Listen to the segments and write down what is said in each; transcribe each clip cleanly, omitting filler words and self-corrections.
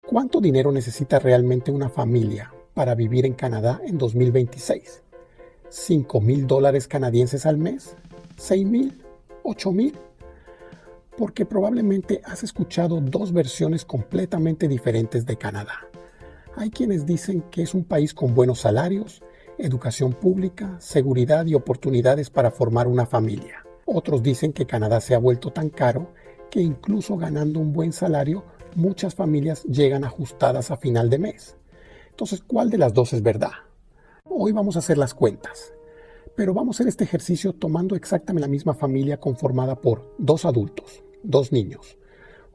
¿Cuánto dinero necesita realmente una familia para vivir en Canadá en 2026? ¿$5,000 canadienses al mes? ¿6,000? ¿8,000? Porque probablemente has escuchado dos versiones completamente diferentes de Canadá. Hay quienes dicen que es un país con buenos salarios, educación pública, seguridad y oportunidades para formar una familia. Otros dicen que Canadá se ha vuelto tan caro que incluso ganando un buen salario, muchas familias llegan ajustadas a final de mes. Entonces, ¿cuál de las dos es verdad? Hoy vamos a hacer las cuentas, pero vamos a hacer este ejercicio tomando exactamente la misma familia conformada por 2 adultos, 2 niños,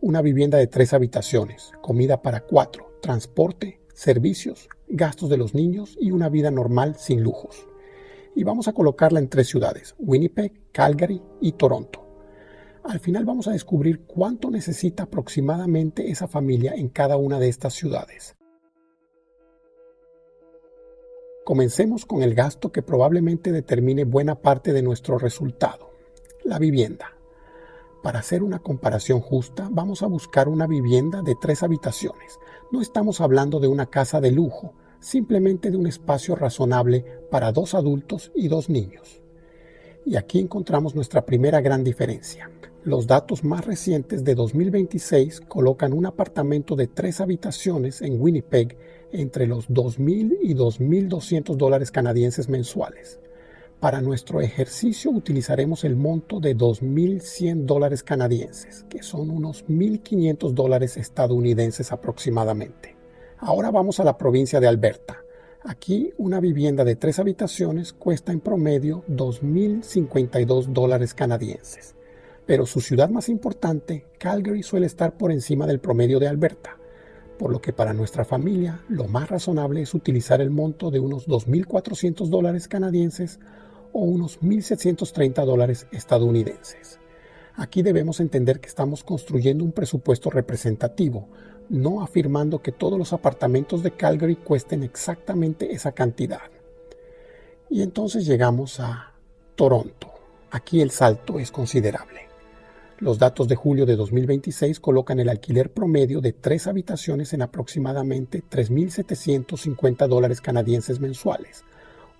una vivienda de 3 habitaciones, comida para 4, transporte, servicios, gastos de los niños y una vida normal sin lujos. Y vamos a colocarla en 3 ciudades, Winnipeg, Calgary y Toronto. Al final vamos a descubrir cuánto necesita aproximadamente esa familia en cada una de estas ciudades. Comencemos con el gasto que probablemente determine buena parte de nuestro resultado, la vivienda. Para hacer una comparación justa, vamos a buscar una vivienda de 3 habitaciones. No estamos hablando de una casa de lujo, simplemente de un espacio razonable para 2 adultos y 2 niños. Y aquí encontramos nuestra primera gran diferencia. Los datos más recientes de 2026 colocan un apartamento de 3 habitaciones en Winnipeg entre los $2,000 y $2,200 canadienses mensuales. Para nuestro ejercicio utilizaremos el monto de $2,100 canadienses, que son unos $1,500 estadounidenses aproximadamente. Ahora vamos a la provincia de Alberta. Aquí una vivienda de 3 habitaciones cuesta en promedio $2,052 canadienses. Pero su ciudad más importante, Calgary, suele estar por encima del promedio de Alberta, por lo que para nuestra familia lo más razonable es utilizar el monto de unos $2,400 canadienses o unos $1,730 estadounidenses. Aquí debemos entender que estamos construyendo un presupuesto representativo, no afirmando que todos los apartamentos de Calgary cuesten exactamente esa cantidad. Y entonces llegamos a Toronto. Aquí el salto es considerable. Los datos de julio de 2026 colocan el alquiler promedio de 3 habitaciones en aproximadamente $3,750 canadienses mensuales,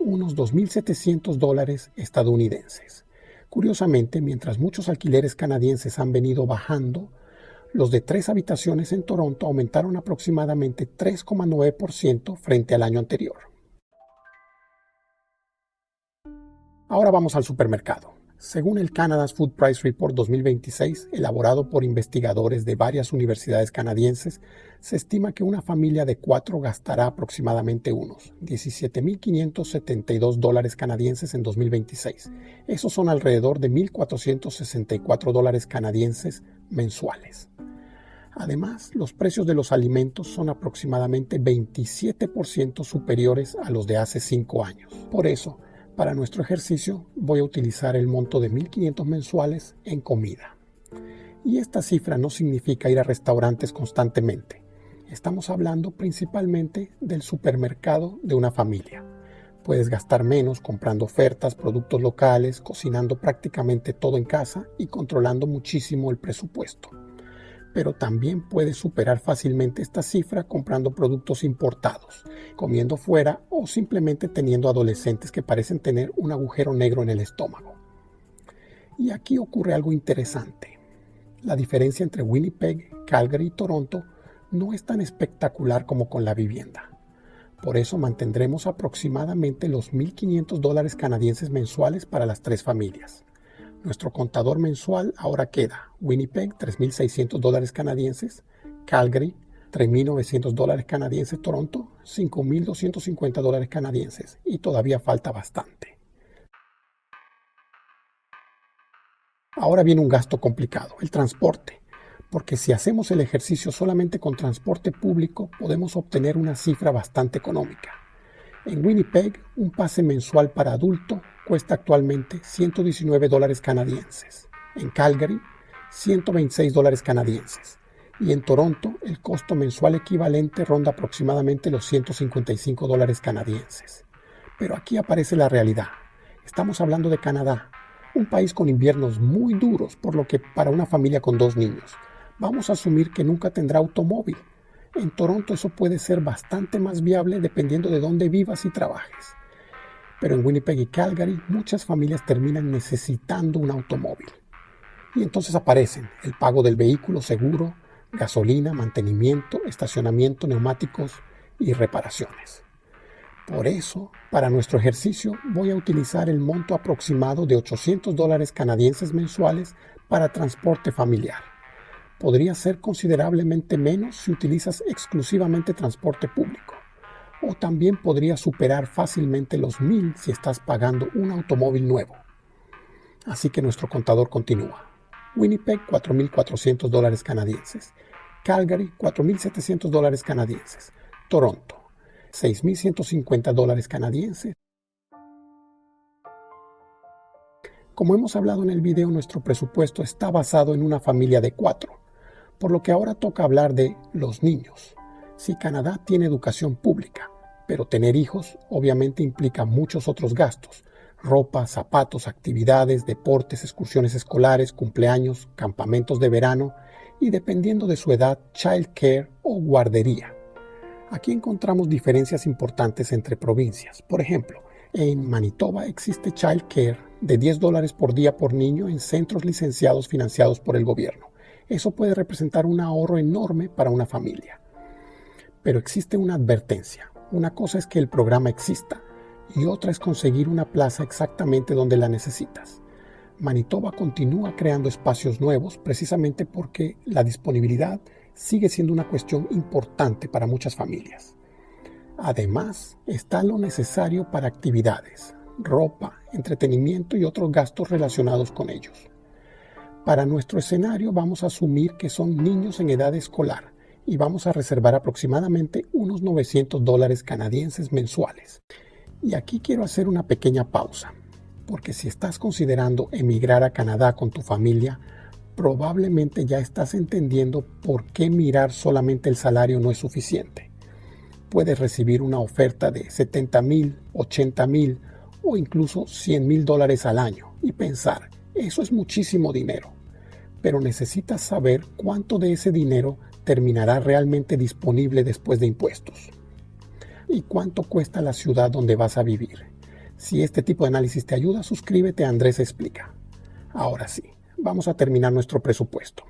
unos $2,700 estadounidenses. Curiosamente, mientras muchos alquileres canadienses han venido bajando, los de 3 habitaciones en Toronto aumentaron aproximadamente 3,9% frente al año anterior. Ahora vamos al supermercado. Según el Canada's Food Price Report 2026, elaborado por investigadores de varias universidades canadienses, se estima que una familia de 4 gastará aproximadamente unos $17,572 canadienses en 2026. Esos son alrededor de $1,464 canadienses mensuales. Además, los precios de los alimentos son aproximadamente 27% superiores a los de hace 5 años. Por eso, para nuestro ejercicio voy a utilizar el monto de $1,500 mensuales en comida. Y esta cifra no significa ir a restaurantes constantemente. Estamos hablando principalmente del supermercado de una familia. Puedes gastar menos comprando ofertas, productos locales, cocinando prácticamente todo en casa y controlando muchísimo el presupuesto. Pero también puedes superar fácilmente esta cifra comprando productos importados, comiendo fuera o simplemente teniendo adolescentes que parecen tener un agujero negro en el estómago. Y aquí ocurre algo interesante. La diferencia entre Winnipeg, Calgary y Toronto no es tan espectacular como con la vivienda. Por eso mantendremos aproximadamente los $1,500 canadienses mensuales para las 3 familias. Nuestro contador mensual ahora queda Winnipeg, $3,600 canadienses, Calgary, $3,900 canadienses, Toronto, $5,250 canadienses, y todavía falta bastante. Ahora viene un gasto complicado, el transporte, porque si hacemos el ejercicio solamente con transporte público podemos obtener una cifra bastante económica. En Winnipeg, un pase mensual para adulto cuesta actualmente $119 canadienses. En Calgary, $126 canadienses. Y en Toronto, el costo mensual equivalente ronda aproximadamente los $155 canadienses. Pero aquí aparece la realidad. Estamos hablando de Canadá, un país con inviernos muy duros, por lo que para una familia con 2 niños, vamos a asumir que nunca tendrá automóvil. En Toronto eso puede ser bastante más viable dependiendo de dónde vivas y trabajes. Pero en Winnipeg y Calgary muchas familias terminan necesitando un automóvil. Y entonces aparecen el pago del vehículo, seguro, gasolina, mantenimiento, estacionamiento, neumáticos y reparaciones. Por eso, para nuestro ejercicio voy a utilizar el monto aproximado de $800 canadienses mensuales para transporte familiar. Podría ser considerablemente menos si utilizas exclusivamente transporte público, o también podría superar fácilmente los 1,000 si estás pagando un automóvil nuevo. Así que nuestro contador continúa. Winnipeg, $4,400 canadienses. Calgary, $4,700 canadienses. Toronto, $6,150 canadienses. Como hemos hablado en el video, nuestro presupuesto está basado en una familia de 4, por lo que ahora toca hablar de los niños. Si Canadá tiene educación pública, pero tener hijos obviamente implica muchos otros gastos: ropa, zapatos, actividades, deportes, excursiones escolares, cumpleaños, campamentos de verano y, dependiendo de su edad, childcare o guardería. Aquí encontramos diferencias importantes entre provincias. Por ejemplo, en Manitoba existe childcare de $10 por día por niño en centros licenciados financiados por el gobierno. Eso puede representar un ahorro enorme para una familia. Pero existe una advertencia. Una cosa es que el programa exista y otra es conseguir una plaza exactamente donde la necesitas. Manitoba continúa creando espacios nuevos precisamente porque la disponibilidad sigue siendo una cuestión importante para muchas familias. Además, está lo necesario para actividades, ropa, entretenimiento y otros gastos relacionados con ellos. Para nuestro escenario vamos a asumir que son niños en edad escolar y vamos a reservar aproximadamente unos $900 canadienses mensuales. Y aquí quiero hacer una pequeña pausa, porque si estás considerando emigrar a Canadá con tu familia, probablemente ya estás entendiendo por qué mirar solamente el salario no es suficiente. Puedes recibir una oferta de $70,000, $80,000 o incluso $100,000 al año y pensar, eso es muchísimo dinero. Pero necesitas saber cuánto de ese dinero terminará realmente disponible después de impuestos. ¿Y cuánto cuesta la ciudad donde vas a vivir? Si este tipo de análisis te ayuda, suscríbete a Andrés Explica. Ahora sí, vamos a terminar nuestro presupuesto.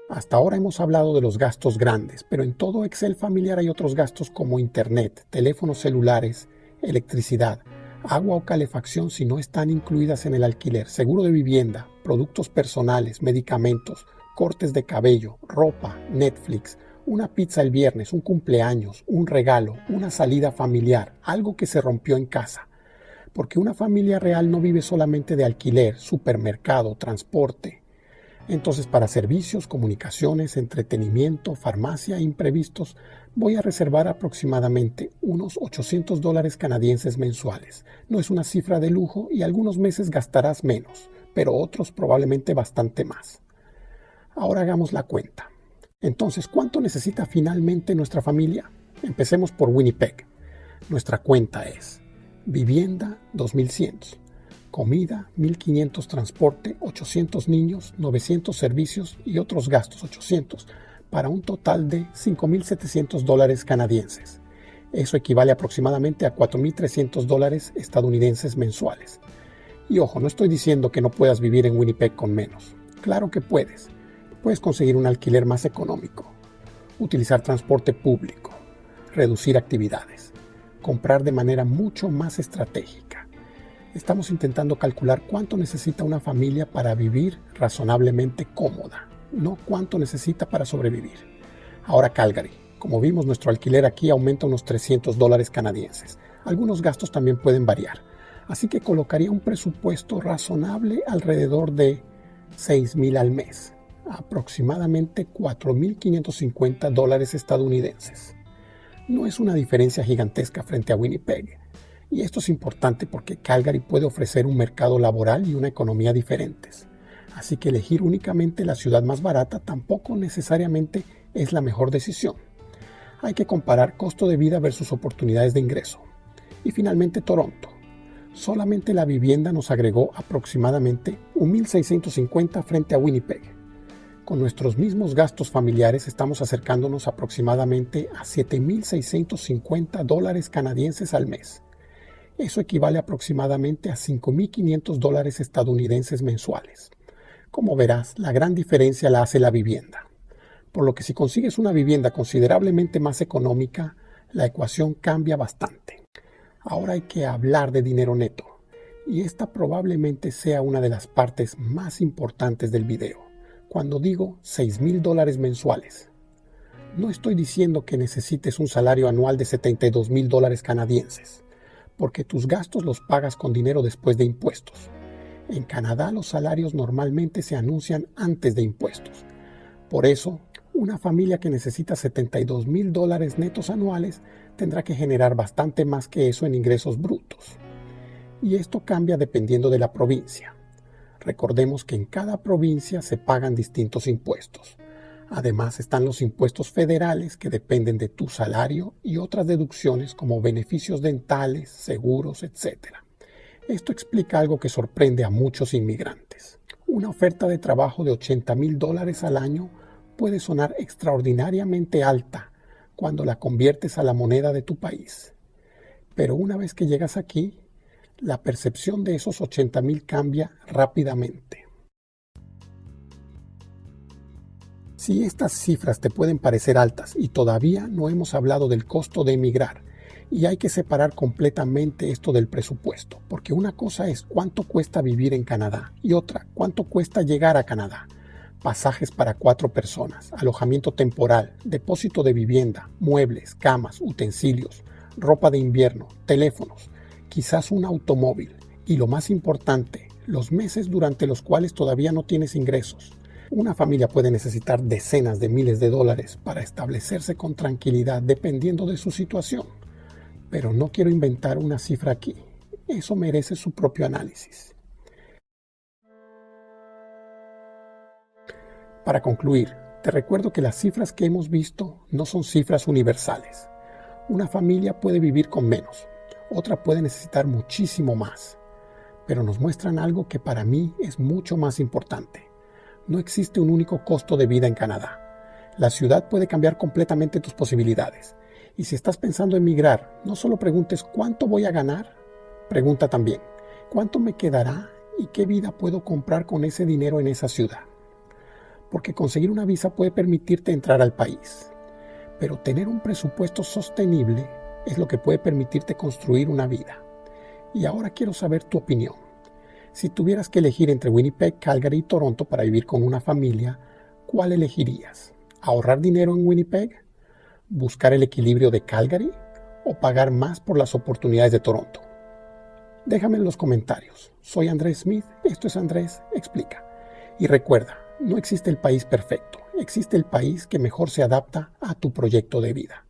Hasta ahora hemos hablado de los gastos grandes, pero en todo Excel familiar hay otros gastos como internet, teléfonos celulares, electricidad, agua o calefacción si no están incluidas en el alquiler, seguro de vivienda, productos personales, medicamentos, cortes de cabello, ropa, Netflix, una pizza el viernes, un cumpleaños, un regalo, una salida familiar, algo que se rompió en casa. Porque una familia real no vive solamente de alquiler, supermercado, transporte. Entonces, para servicios, comunicaciones, entretenimiento, farmacia e imprevistos, voy a reservar aproximadamente unos $800 canadienses mensuales. No es una cifra de lujo y algunos meses gastarás menos, pero otros probablemente bastante más. Ahora hagamos la cuenta. Entonces, ¿cuánto necesita finalmente nuestra familia? Empecemos por Winnipeg. Nuestra cuenta es: vivienda, 2,100. Comida, 1,500 transporte, 800 niños, 900 servicios y otros gastos, 800, para un total de $5,700 canadienses. Eso equivale aproximadamente a $4,300 estadounidenses mensuales. Y ojo, no estoy diciendo que no puedas vivir en Winnipeg con menos. Claro que puedes. Puedes conseguir un alquiler más económico, utilizar transporte público, reducir actividades, comprar de manera mucho más estratégica. Estamos intentando calcular cuánto necesita una familia para vivir razonablemente cómoda, no cuánto necesita para sobrevivir. Ahora Calgary. Como vimos, nuestro alquiler aquí aumenta unos $300 canadienses. Algunos gastos también pueden variar. Así que colocaría un presupuesto razonable alrededor de $6,000 al mes, aproximadamente $4,550 estadounidenses. No es una diferencia gigantesca frente a Winnipeg. Y esto es importante porque Calgary puede ofrecer un mercado laboral y una economía diferentes. Así que elegir únicamente la ciudad más barata tampoco necesariamente es la mejor decisión. Hay que comparar costo de vida versus oportunidades de ingreso. Y finalmente Toronto. Solamente la vivienda nos agregó aproximadamente $1,650 frente a Winnipeg. Con nuestros mismos gastos familiares estamos acercándonos aproximadamente a $7,650 al mes. Eso equivale aproximadamente a $5,500 estadounidenses mensuales. Como verás, la gran diferencia la hace la vivienda. Por lo que si consigues una vivienda considerablemente más económica, la ecuación cambia bastante. Ahora hay que hablar de dinero neto, y esta probablemente sea una de las partes más importantes del video. Cuando digo $6,000 mensuales, no estoy diciendo que necesites un salario anual de $72,000 canadienses, porque tus gastos los pagas con dinero después de impuestos. En Canadá los salarios normalmente se anuncian antes de impuestos. Por eso, una familia que necesita $72,000 netos anuales tendrá que generar bastante más que eso en ingresos brutos. Y esto cambia dependiendo de la provincia. Recordemos que en cada provincia se pagan distintos impuestos. Además están los impuestos federales que dependen de tu salario y otras deducciones como beneficios dentales, seguros, etc. Esto explica algo que sorprende a muchos inmigrantes. Una oferta de trabajo de $80,000 al año puede sonar extraordinariamente alta cuando la conviertes a la moneda de tu país. Pero una vez que llegas aquí, la percepción de esos 80,000 cambia rápidamente. Si estas cifras te pueden parecer altas y todavía no hemos hablado del costo de emigrar, y hay que separar completamente esto del presupuesto, porque una cosa es cuánto cuesta vivir en Canadá y otra, cuánto cuesta llegar a Canadá. Pasajes para 4 personas, alojamiento temporal, depósito de vivienda, muebles, camas, utensilios, ropa de invierno, teléfonos, quizás un automóvil y lo más importante, los meses durante los cuales todavía no tienes ingresos. Una familia puede necesitar decenas de miles de dólares para establecerse con tranquilidad dependiendo de su situación. Pero no quiero inventar una cifra aquí. Eso merece su propio análisis. Para concluir, te recuerdo que las cifras que hemos visto no son cifras universales. Una familia puede vivir con menos, otra puede necesitar muchísimo más. Pero nos muestran algo que para mí es mucho más importante. No existe un único costo de vida en Canadá. La ciudad puede cambiar completamente tus posibilidades. Y si estás pensando en migrar, no solo preguntes ¿cuánto voy a ganar? Pregunta también, ¿cuánto me quedará y qué vida puedo comprar con ese dinero en esa ciudad? Porque conseguir una visa puede permitirte entrar al país. Pero tener un presupuesto sostenible es lo que puede permitirte construir una vida. Y ahora quiero saber tu opinión. Si tuvieras que elegir entre Winnipeg, Calgary y Toronto para vivir con una familia, ¿cuál elegirías? ¿Ahorrar dinero en Winnipeg? ¿Buscar el equilibrio de Calgary? ¿O pagar más por las oportunidades de Toronto? Déjame en los comentarios. Soy Andrés Smith, esto es Andrés Explica. Y recuerda, no existe el país perfecto, existe el país que mejor se adapta a tu proyecto de vida.